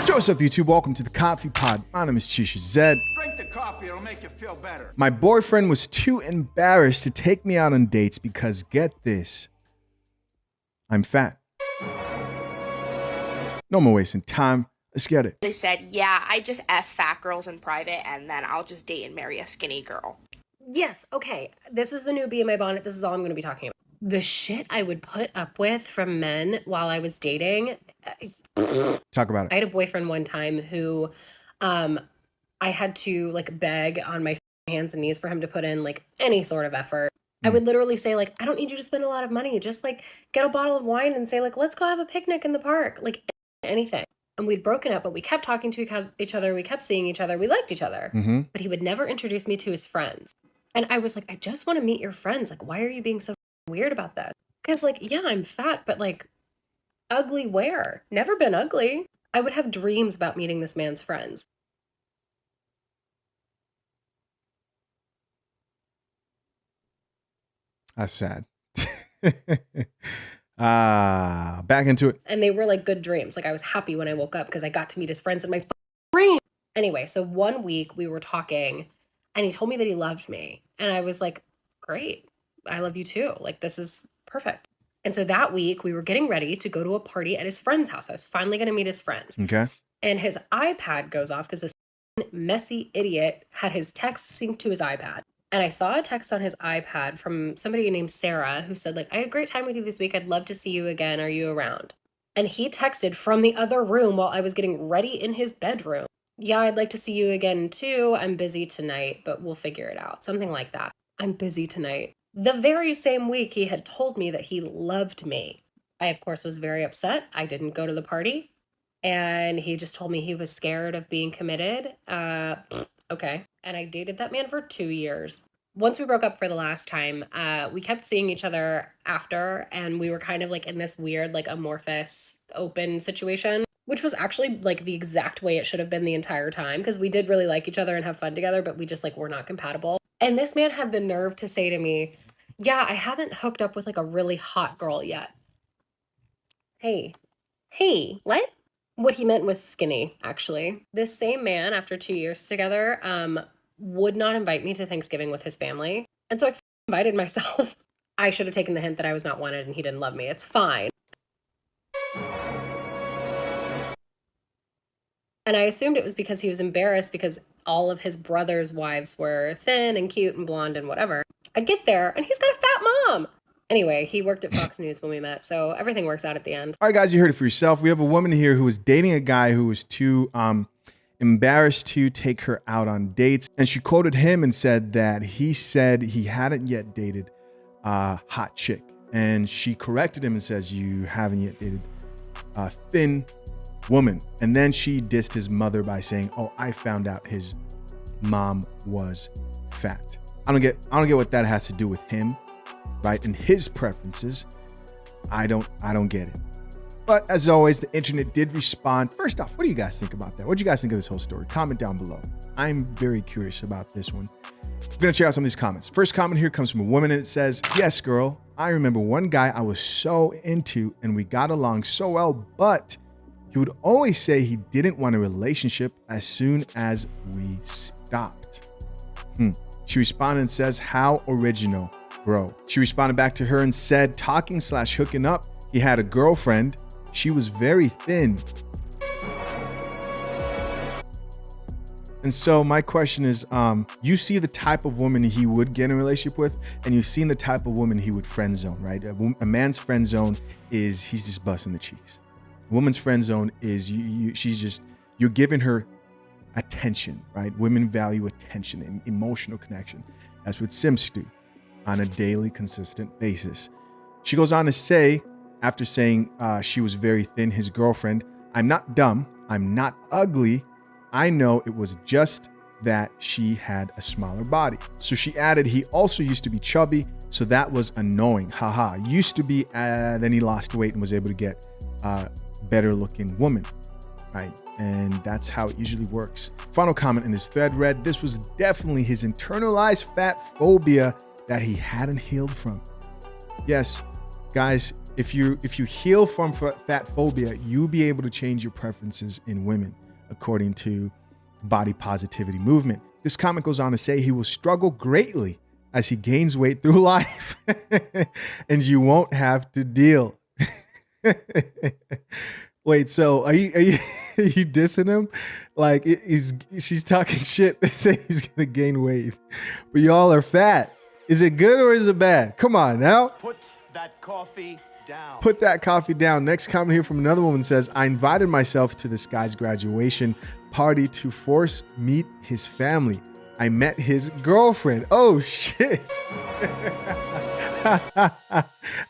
So what's up, YouTube? Welcome to the Coffee Pod. My name is Chisha Zed. Drink the coffee, it'll make you feel better. My boyfriend was too embarrassed to take me out on dates because, get this, I'm fat. No more wasting time. Let's get it. They said, yeah, I just F fat girls in private and then I'll just date and marry a skinny girl. Yes, okay. This is the new bee in my bonnet. This is all I'm going to be talking about. The shit I would put up with from men while I was dating. Talk about I it. had a boyfriend one time who I had to like beg on my hands and knees for him to put in like any sort of effort. I would literally say like, I don't need you to spend a lot of money. Just like get a bottle of wine and say like, let's go have a picnic in the park. Like anything. And we'd broken up, but we kept talking to each other. We kept seeing each other. We liked each other. But he would never introduce me to his friends. And I was like, I just want to meet your friends. Like, why are you being so weird about that? Because like, yeah, I'm fat, but like ugly where? Never been ugly. I would have dreams about meeting this man's friends. That's sad. Back into it. And they were like good dreams. Like I was happy when I woke up because I got to meet his friends in my dream. Anyway, so one week we were talking and he told me that he loved me. And I was like, great. I love you too. Like this is perfect. And so that week we were getting ready to go to a party at his friend's house. I was finally going to meet his friends. Okay. And his iPad goes off because this messy idiot had his text synced to his iPad. And I saw a text on his iPad from somebody named Sarah who said, like, I had a great time with you this week. I'd love to see you again. Are you around? And he texted from the other room while I was getting ready in his bedroom. Yeah, I'd like to see you again too. I'm busy tonight, but we'll figure it out. Something like that. I'm busy tonight. The very same week he had told me that he loved me. I, of course, was very upset. I didn't go to the party. And he just told me he was scared of being committed. Okay. And I dated that man for 2 years. Once we broke up for the last time, we kept seeing each other after, and we were kind of like in this weird, like amorphous, open situation, which was actually like the exact way it should have been the entire time because we did really like each other and have fun together, but we just like were not compatible. And this man had the nerve to say to me, yeah, I haven't hooked up with like a really hot girl yet. Hey, what? What he meant was skinny, actually. This same man, after 2 years together, would not invite me to Thanksgiving with his family. And so I invited myself. I should have taken the hint that I was not wanted and he didn't love me. It's fine. And I assumed it was because he was embarrassed because all of his brother's wives were thin and cute and blonde and whatever. I get there and he's got a fat mom. Anyway, he worked at Fox News when we met, so everything works out at the end. All right, guys, you heard it for yourself. We have a woman here who was dating a guy who was too embarrassed to take her out on dates. And she quoted him and said that he said he hadn't yet dated a hot chick. And she corrected him and says, you haven't yet dated a thin woman. And then she dissed his mother by saying, oh, I found out his mom was fat. I don't get what that has to do with him, right? And his preferences. I don't get it. But as always, the internet did respond. First off, what do you guys think about that? What do you guys think of this whole story? Comment down below. I'm very curious about this one. I'm gonna check out some of these comments. First comment here comes from a woman and it says, yes, girl, I remember one guy I was so into and we got along so well, but he would always say he didn't want a relationship as soon as we stopped. She responded and says, how original, bro. She responded back to her and said, talking/hooking up. He had a girlfriend. She was very thin. And so my question is, you see the type of woman he would get in a relationship with, and you've seen the type of woman he would friend zone, right? A man's friend zone is he's just busting the cheeks. A woman's friend zone is you're giving her attention, right? Women value attention and emotional connection. That's what simps do on a daily, consistent basis. She goes on to say, after saying she was very thin, his girlfriend, I'm not dumb, I'm not ugly, I know it was just that she had a smaller body. So she added, he also used to be chubby, so that was annoying. Haha, used to be, then he lost weight and was able to get a better looking woman, right? And that's how it usually works. Final comment in this thread read, this was definitely his internalized fat phobia that he hadn't healed from. Yes, guys, If you heal from fat phobia, you'll be able to change your preferences in women, according to body positivity movement. This comment goes on to say he will struggle greatly as he gains weight through life, and you won't have to deal. Wait, so are you are you dissing him? Like she's talking shit saying he's gonna gain weight, but y'all are fat. Is it good or is it bad? Come on now. Put that coffee down. Put that coffee down. Next comment here from another woman says, I invited myself to this guy's graduation party to force meet his family. I met his girlfriend. Oh shit.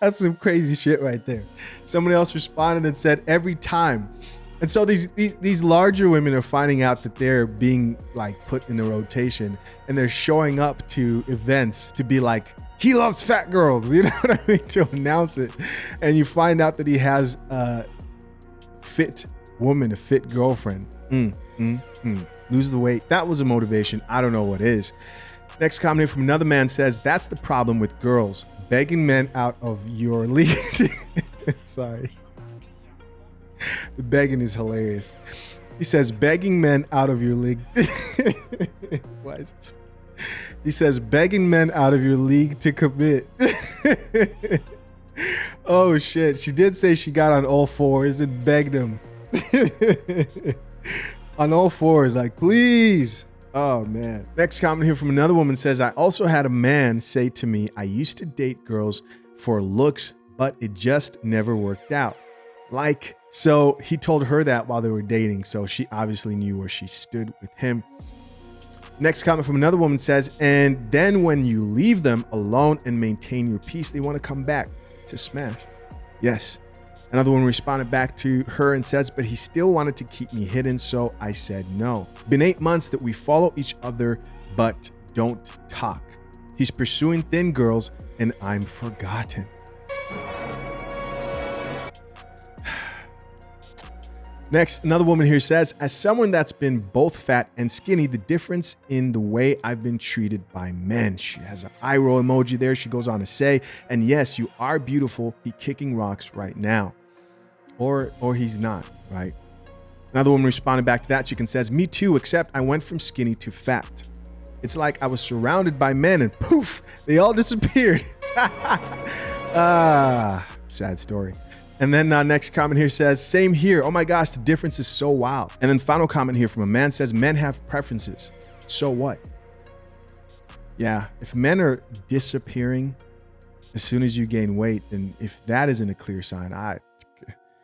That's some crazy shit right there. Somebody else responded and said, every time. And so these larger women are finding out that they're being like put in a rotation, and they're showing up to events to be like, he loves fat girls, you know what I mean, to announce it. And you find out that he has a fit woman, a fit girlfriend. Lose the weight. That was a motivation. I don't know what is. Next comment from another man says, that's the problem with girls, begging men out of your league. Sorry. The begging is hilarious. He says, begging men out of your league. Why is it so? He says, begging men out of your league to commit. Oh shit. She did say she got on all fours and begged him. On all fours, like, please. Oh man. Next comment here from another woman says, I also had a man say to me, I used to date girls for looks, but it just never worked out. Like, so he told her that while they were dating. So she obviously knew where she stood with him. Next comment from another woman says, and then when you leave them alone and maintain your peace, they want to come back to smash. Yes. Another one responded back to her and says, but he still wanted to keep me hidden, so I said no. Been 8 months that we follow each other, but don't talk. He's pursuing thin girls, and I'm forgotten. Next, another woman here says, as someone that's been both fat and skinny, the difference in the way I've been treated by men. She has an eye roll emoji there. She goes on to say, and yes, you are beautiful. He kicking rocks right now. Or he's not, right? Another woman responded back to that chick and says, me too, except I went from skinny to fat. It's like I was surrounded by men and poof, they all disappeared. Sad story. And then next comment here says, same here. Oh my gosh, the difference is so wild. And then final comment here from a man says, men have preferences. So what? Yeah, if men are disappearing as soon as you gain weight, then if that isn't a clear sign,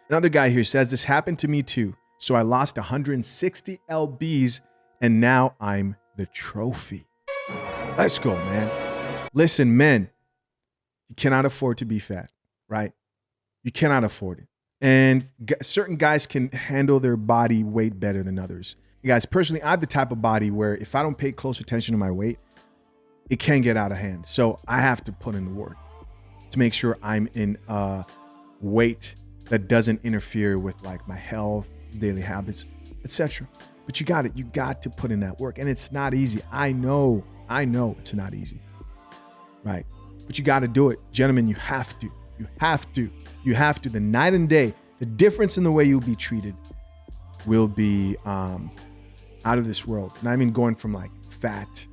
Another guy here says, this happened to me too. So I lost 160 lbs and now I'm the trophy. Let's go, man. Listen, men, you cannot afford to be fat, right? You cannot afford it. And certain guys can handle their body weight better than others. You guys, personally, I have the type of body where if I don't pay close attention to my weight, it can get out of hand. So I have to put in the work to make sure I'm in weight that doesn't interfere with like my health, daily habits, etc. But you got to put in that work. And it's not easy. I know it's not easy, right? But you got to do it. Gentlemen, you have to. The night and day, the difference in the way you'll be treated will be out of this world. And I mean going from like fat,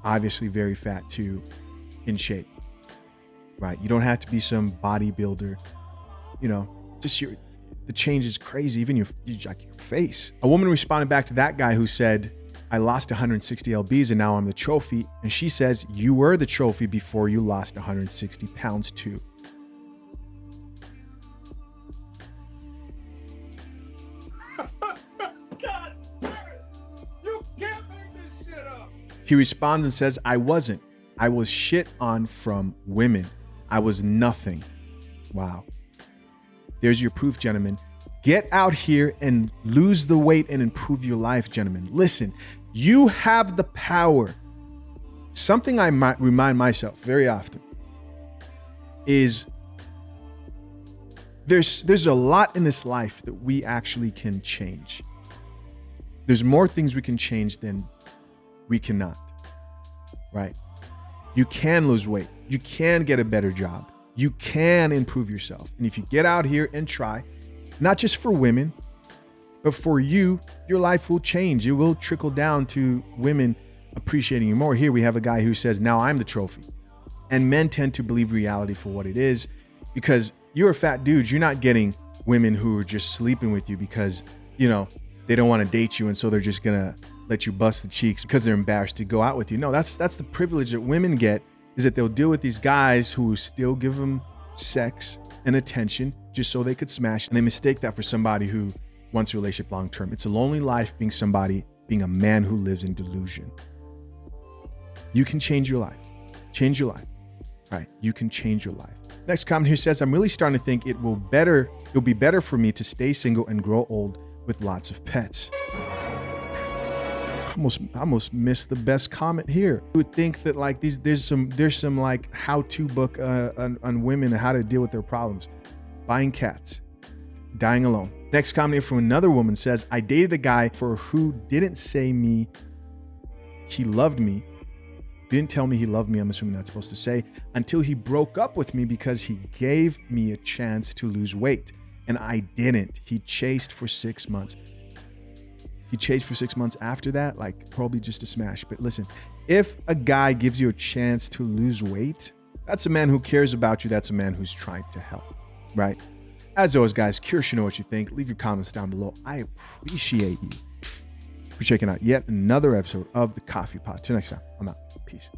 obviously very fat, to in shape, right? You don't have to be some bodybuilder. You know, just the change is crazy. Even your face. A woman responded back to that guy who said, I lost 160 lbs and now I'm the trophy. And she says, you were the trophy before you lost 160 pounds too. God damn it! You can't make this shit up! He responds and says, I wasn't. I was shit on from women. I was nothing. Wow. There's your proof, gentlemen. Get out here and lose the weight and improve your life, gentlemen. Listen, you have the power. Something I might remind myself very often is there's a lot in this life that we actually can change. There's more things we can change than we cannot, right? You can lose weight. You can get a better job. You can improve yourself. And if you get out here and try, not just for women, but for you, your life will change. It will trickle down to women appreciating you more. Here we have a guy who says, now I'm the trophy. And men tend to believe reality for what it is, because you're a fat dude. You're not getting women who are just sleeping with you because, you know, they don't want to date you. And so they're just going to let you bust the cheeks because they're embarrassed to go out with you. No, that's the privilege that women get, is that they'll deal with these guys who will still give them sex and attention just so they could smash. And they mistake that for somebody who wants a relationship long term. It's a lonely life being a man who lives in delusion. You can change your life. Change your life. Right? You can change your life. Next comment here says, I'm really starting to think it'll be better for me to stay single and grow old with lots of pets. Almost missed the best comment here. You would think that like there's some like how-to book on women and how to deal with their problems. Buying cats, dying alone. Next comment here from another woman says, I dated a guy for who didn't say me he loved me. Didn't tell me he loved me, I'm assuming that's supposed to say, until he broke up with me because he gave me a chance to lose weight. And I didn't. He chased for 6 months. After that, like probably just a smash. But listen, if a guy gives you a chance to lose weight, that's a man who cares about you. That's a man who's trying to help, right? As always, guys, curious to know what you think. Leave your comments down below. I appreciate you for checking out yet another episode of The Coffee Pot. Till next time, I'm out. Peace.